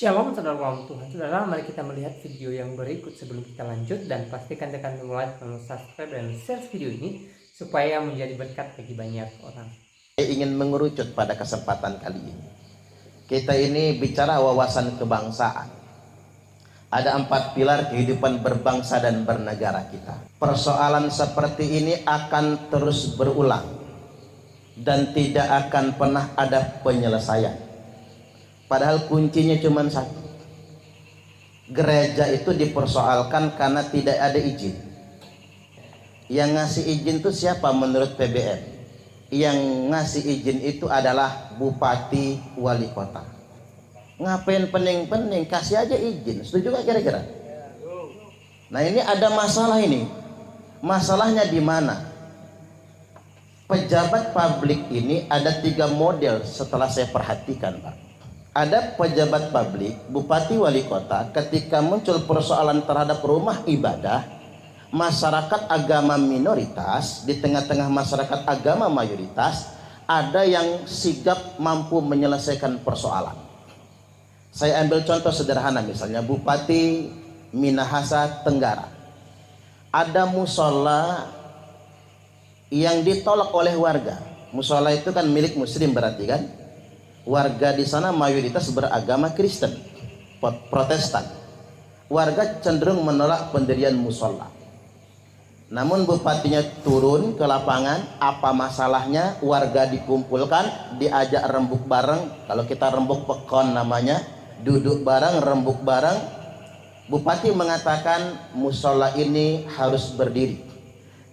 Shalom saudara Tuhan. Saudara, mari kita melihat video yang berikut sebelum kita lanjut, dan pastikan tekan tombol like, subscribe, dan share video ini supaya menjadi berkat bagi banyak orang. Saya ingin mengerucut pada kesempatan kali ini. Kita ini bicara wawasan kebangsaan. Ada 4 pilar kehidupan berbangsa dan bernegara kita. Persoalan seperti ini akan terus berulang dan tidak akan pernah ada penyelesaian. Padahal kuncinya cuma satu. Gereja itu dipersoalkan karena tidak ada izin. Yang ngasih izin itu siapa menurut PBN? Yang ngasih izin itu adalah bupati wali kota. Ngapain pening-pening, kasih aja izin. Setuju gak kira-kira? Nah, ini ada masalah ini. Masalahnya di mana? Pejabat publik ini ada 3 model setelah saya perhatikan, Pak. Ada pejabat publik, bupati wali kota, ketika muncul persoalan terhadap rumah ibadah, masyarakat agama minoritas, di tengah-tengah masyarakat agama mayoritas, ada yang sigap mampu menyelesaikan persoalan. Saya ambil contoh sederhana, misalnya Bupati Minahasa Tenggara. Ada musola yang ditolak oleh warga. Musola itu kan milik muslim berarti kan? Warga di sana mayoritas beragama Kristen, Protestan. Warga cenderung menolak pendirian musola. Namun bupatinya turun ke lapangan, apa masalahnya? Warga dikumpulkan, diajak rembuk bareng. Kalau kita rembuk pekon namanya, duduk bareng, rembuk bareng. Bupati mengatakan musola ini harus berdiri.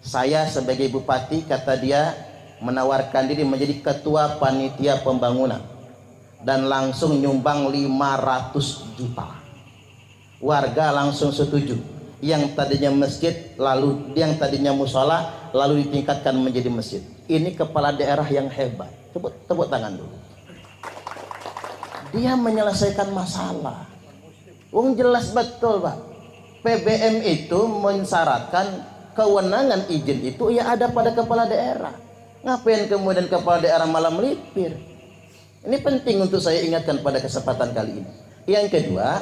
Saya sebagai bupati, kata dia, menawarkan diri menjadi ketua panitia pembangunan dan langsung nyumbang 500 juta. Warga langsung setuju. Yang tadinya masjid, lalu yang tadinya musola, lalu ditingkatkan menjadi masjid. Ini kepala daerah yang hebat. Tepuk tangan dulu. Dia menyelesaikan masalah. Jelas betul, Pak. PBM itu mensyaratkan kewenangan izin itu ya ada pada kepala daerah. Ngapain kemudian kepala daerah malah melipir? Ini penting untuk saya ingatkan pada kesempatan kali ini. Yang kedua,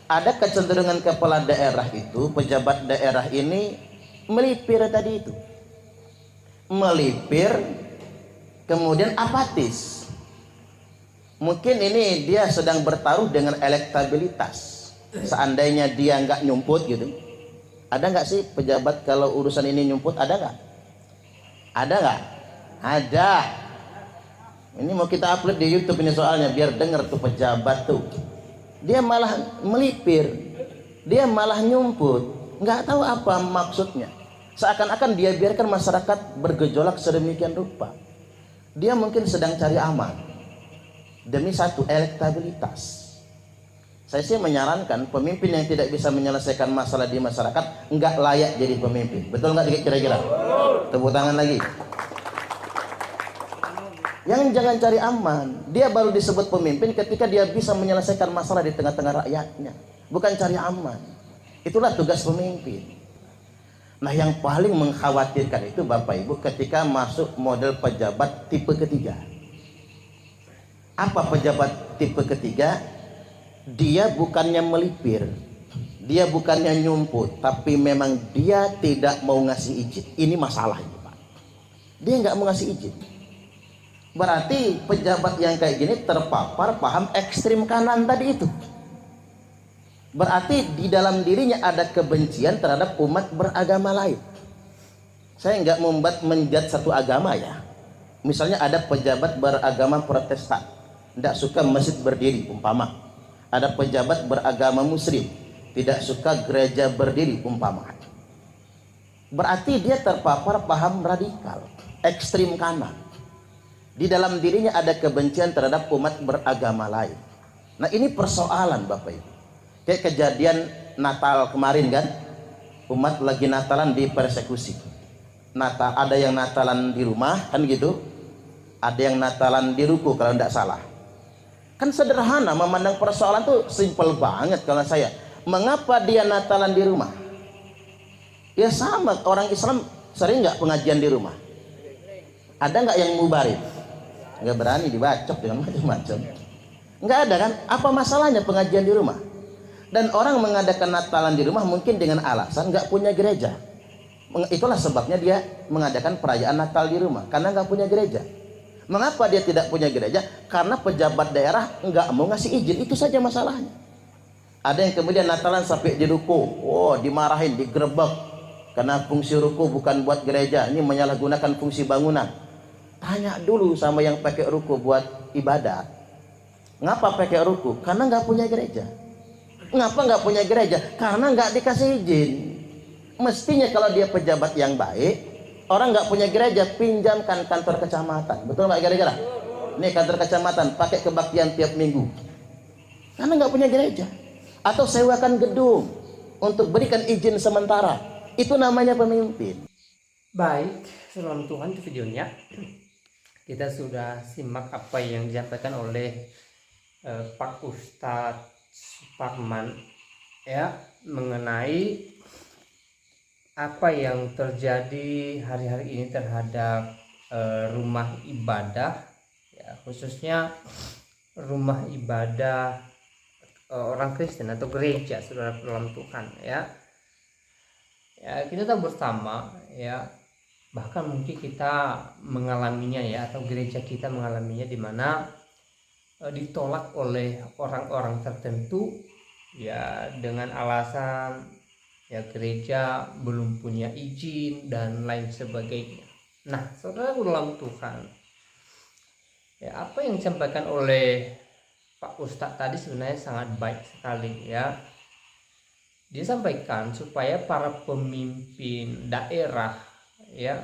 ada kecenderungan kepala daerah itu, pejabat daerah ini melipir tadi itu. Melipir, kemudian apatis. Mungkin ini dia sedang bertaruh dengan elektabilitas. Seandainya dia nggak nyumput gitu. Ada nggak sih pejabat kalau urusan ini nyumput? Ada nggak? Ada nggak? Ada. Ini mau kita upload di YouTube ini soalnya biar denger tuh pejabat tuh. Dia malah melipir, dia malah nyumput, nggak tahu apa maksudnya. Seakan-akan dia biarkan masyarakat bergejolak sedemikian rupa. Dia mungkin sedang cari aman demi satu elektabilitas. Saya sih menyarankan pemimpin yang tidak bisa menyelesaikan masalah di masyarakat nggak layak jadi pemimpin. Betul nggak kira-kira? Tepuk tangan lagi. Yang jangan cari aman. Dia baru disebut pemimpin ketika dia bisa menyelesaikan masalah di tengah-tengah rakyatnya. Bukan cari aman. Itulah tugas pemimpin. Nah, yang paling mengkhawatirkan itu Bapak Ibu ketika masuk model pejabat tipe ketiga. Apa pejabat tipe ketiga? Dia bukannya melipir, dia bukannya nyumput, tapi memang dia tidak mau ngasih izin. Ini masalahnya, Pak. Dia nggak mau ngasih izin. Berarti pejabat yang kayak gini terpapar paham ekstrim kanan tadi itu. Berarti di dalam dirinya ada kebencian terhadap umat beragama lain. Saya nggak membuat menjat satu agama ya. Misalnya ada pejabat beragama Protestan, tidak suka masjid berdiri umpama. Ada pejabat beragama Muslim, tidak suka gereja berdiri umpama. Berarti dia terpapar paham radikal, ekstrim kanan. Di dalam dirinya ada kebencian terhadap umat beragama lain. Nah, ini persoalan Bapak Ibu. Kayak kejadian Natal kemarin kan, umat lagi Natalan dipersekusi. Ada yang Natalan di rumah kan gitu, ada yang Natalan di ruko kalau tidak salah. Kan sederhana memandang persoalan tuh simpel banget kalau saya. Mengapa dia Natalan di rumah? Ya sama, orang Islam sering nggak pengajian di rumah? Ada nggak yang mubarin? Nggak berani dibacok dengan macam-macam. Nggak ada kan? Apa masalahnya pengajian di rumah? Dan orang mengadakan Natalan di rumah mungkin dengan alasan nggak punya gereja. Itulah sebabnya dia mengadakan perayaan Natal di rumah, karena nggak punya gereja. Mengapa dia tidak punya gereja? Karena pejabat daerah nggak mau ngasih izin. Itu saja masalahnya. Ada yang kemudian Natalan sampai di ruko, dimarahin, digerebek, karena fungsi ruko bukan buat gereja, ini menyalahgunakan fungsi bangunan. Tanya dulu sama yang pakai ruko buat ibadah, ngapa pakai ruko? Karena nggak punya gereja. Ngapa nggak punya gereja? Karena nggak dikasih izin. Mestinya kalau dia pejabat yang baik, orang nggak punya gereja, pinjamkan kantor kecamatan. Betul nggak kira-kira? Nih kantor kecamatan, pakai kebaktian tiap minggu. Karena nggak punya gereja. Atau sewakan gedung untuk berikan izin sementara. Itu namanya pemimpin. Baik, salam Tuhan itu videonya. Kita sudah simak apa yang disampaikan oleh Pak Ustadz Suparman ya, mengenai apa yang terjadi hari-hari ini terhadap rumah ibadah ya, khususnya rumah ibadah orang Kristen atau gereja, saudara dalam Tuhan ya. Ya, kita tahu bersama ya, bahkan mungkin kita mengalaminya ya, atau gereja kita mengalaminya, di mana ditolak oleh orang-orang tertentu ya, dengan alasan ya gereja belum punya izin dan lain sebagainya. Nah, saudara dalam Tuhan ya, apa yang disampaikan oleh Pak Ustadz tadi sebenarnya sangat baik sekali ya. Dia sampaikan supaya para pemimpin daerah ya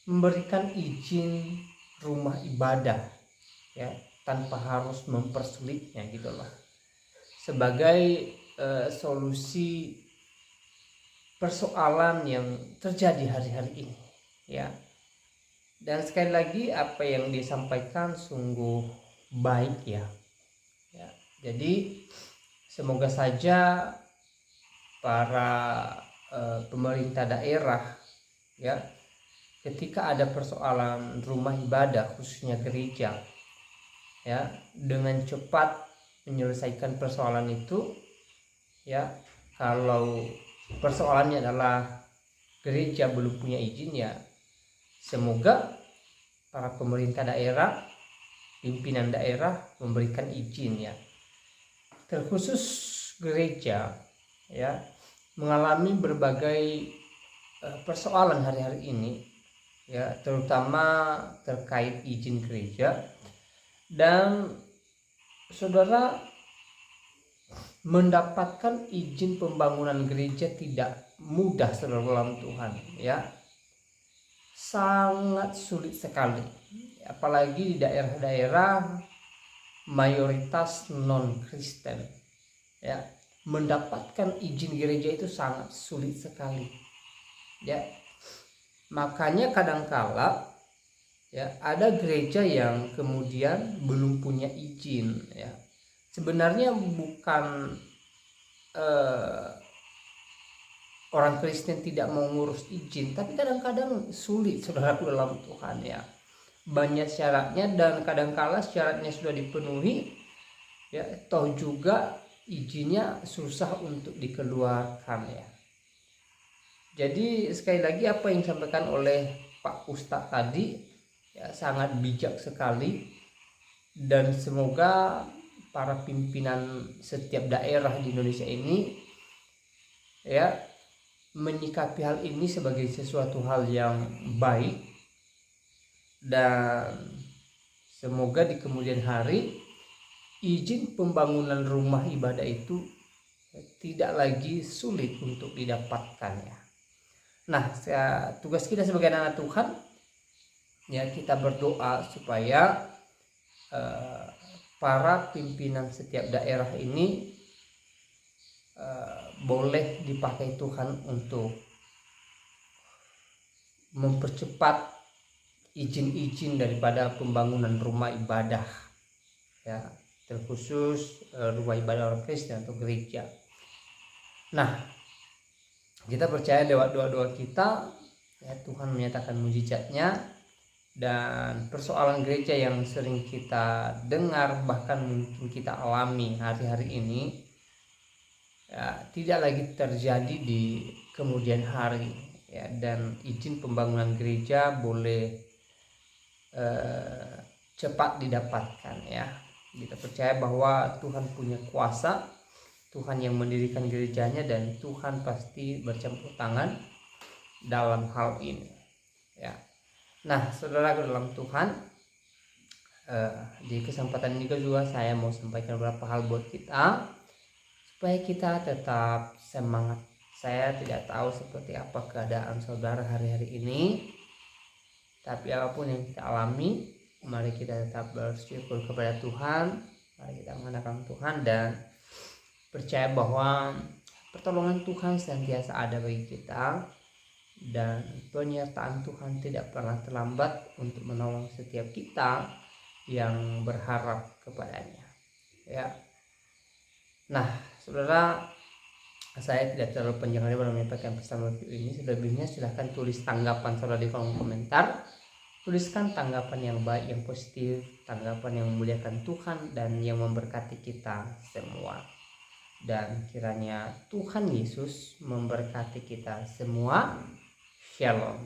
memberikan izin rumah ibadah ya, tanpa harus mempersulitnya gitu loh, sebagai solusi persoalan yang terjadi hari-hari ini ya. Dan sekali lagi apa yang disampaikan sungguh baik ya. Jadi semoga saja para pemerintah daerah ya, ketika ada persoalan rumah ibadah khususnya gereja ya, dengan cepat menyelesaikan persoalan itu ya. Kalau persoalannya adalah gereja belum punya izin ya, semoga para pemerintah daerah, pimpinan daerah memberikan izin ya. Terkhusus gereja ya mengalami berbagai persoalan hari-hari ini ya, terutama terkait izin gereja. Dan saudara, mendapatkan izin pembangunan gereja tidak mudah, saudara dalam Tuhan ya, sangat sulit sekali, apalagi di daerah-daerah mayoritas non Kristen ya. Mendapatkan izin gereja itu sangat sulit sekali ya. Makanya kadangkala ya ada gereja yang kemudian belum punya izin ya. Sebenarnya bukan orang Kristen tidak mau ngurus izin, tapi kadang-kadang sulit, saudaraku dalam Tuhan ya. Banyak syaratnya, dan kadangkala syaratnya sudah dipenuhi ya, toh juga izinnya susah untuk dikeluarkan ya. Jadi sekali lagi apa yang disampaikan oleh Pak Ustadz tadi ya sangat bijak sekali, dan semoga para pimpinan setiap daerah di Indonesia ini ya menyikapi hal ini sebagai sesuatu hal yang baik, dan semoga di kemudian hari izin pembangunan rumah ibadah itu tidak lagi sulit untuk didapatkan ya. Nah, tugas kita sebagai anak Tuhan ya, kita berdoa supaya para pimpinan setiap daerah ini boleh dipakai Tuhan untuk mempercepat izin-izin daripada pembangunan rumah ibadah ya, terkhusus rumah ibadah orang Kristen atau gereja. Nah, kita percaya lewat doa-doa kita ya, Tuhan menyatakan mujizatnya dan persoalan gereja yang sering kita dengar, bahkan mungkin kita alami hari-hari ini, ya, tidak lagi terjadi di kemudian hari, ya. Dan izin pembangunan gereja boleh cepat didapatkan, ya. Kita percaya bahwa Tuhan punya kuasa, Tuhan yang mendirikan gerejanya, dan Tuhan pasti bercampur tangan dalam hal ini, ya. Nah, saudara dalam Tuhan, di kesempatan ini juga saya mau sampaikan beberapa hal buat kita supaya kita tetap semangat. Saya tidak tahu seperti apa keadaan saudara hari-hari ini, tapi apapun yang kita alami, mari kita tetap bersyukur kepada Tuhan, mari kita mengandalkan Tuhan dan percaya bahwa pertolongan Tuhan senantiasa ada bagi kita, dan penyertaan Tuhan tidak pernah terlambat untuk menolong setiap kita yang berharap kepadanya, ya. Nah, saudara, saya tidak terlalu panjang lebar menyampaikan pesan review ini. Selebihnya silahkan tulis tanggapan saudara di kolom komentar. Tuliskan tanggapan yang baik, yang positif, tanggapan yang memuliakan Tuhan dan yang memberkati kita semua. Dan kiranya Tuhan Yesus memberkati kita semua. Shalom.